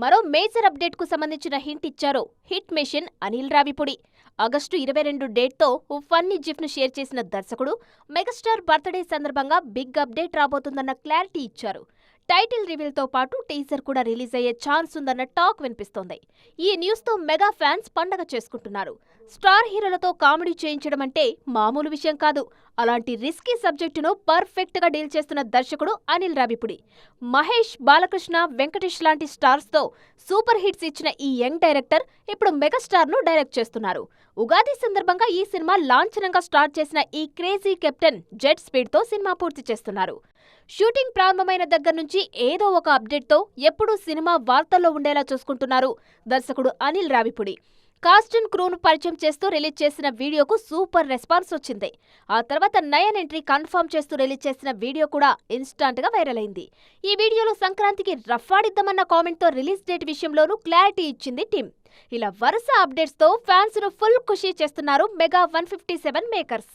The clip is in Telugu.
మరో మేజర్ అప్డేట్ కు సంబంధించిన హింట్ ఇచ్చారు hit machine Anil Ravipudi. August 22 డేట్తో ఓ ఫన్నీ జిఫ్ను షేర్ చేసిన దర్శకుడు మెగాస్టార్ బర్త్డే సందర్భంగా బిగ్ అప్డేట్ రాబోతుందన్న క్లారిటీ ఇచ్చారు. టైటిల్ రివీల్తో పాటు టీజర్ కూడా రిలీజ్ అయ్యే ఛాన్స్ ఉందన్న టాక్ వినిపిస్తోంది. ఈ న్యూస్తో మెగా ఫ్యాన్స్ పండగ చేసుకుంటున్నారు. స్టార్ హీరోలతో కామెడీ చేయించడం అంటే మామూలు విషయం కాదు. అలాంటి రిస్కీ సబ్జెక్టును పర్ఫెక్ట్ గా డీల్ చేస్తున్న దర్శకుడు అనిల్ రావిపూడి. మహేష్, బాలకృష్ణ, వెంకటేష్ లాంటి స్టార్స్ తో సూపర్ హిట్స్ ఇచ్చిన ఈ యంగ్ డైరెక్టర్ ఇప్పుడు మెగాస్టార్ ను డైరెక్ట్ చేస్తున్నారు. ఉగాది సందర్భంగా ఈ సినిమా లాంఛనంగా స్టార్ట్ చేసిన ఈ క్రేజీ కెప్టెన్ జెట్ స్పీడ్ తో సినిమా పూర్తి చేస్తున్నారు. షూటింగ్ ప్రారంభమైన దగ్గర నుంచి ఏదో ఒక అప్డేట్ తో ఎప్పుడూ సినిమా వార్తల్లో ఉండేలా చూసుకుంటున్నారు దర్శకుడు అనిల్ రావిపూడి. కాస్ట్ అండ్ క్రూను పరిచయం చేస్తూ రిలీజ్ చేసిన వీడియోకు సూపర్ రెస్పాన్స్ వచ్చింది. ఆ తర్వాత నయన్ ఎంట్రీ కన్ఫర్మ్ చేస్తూ రిలీజ్ చేసిన వీడియో కూడా ఇన్స్టాంట్ గా వైరల్ అయింది. ఈ వీడియోలో సంక్రాంతికి రఫాడిద్దామన్న కామెంట్ తో రిలీజ్ డేట్ విషయంలోనూ క్లారిటీ ఇచ్చింది టీమ్. ఇలా వరుస అప్డేట్స్ తో ఫ్యాన్స్ ను ఫుల్ ఖుషీ చేస్తున్నారు మెగా 157 మేకర్స్.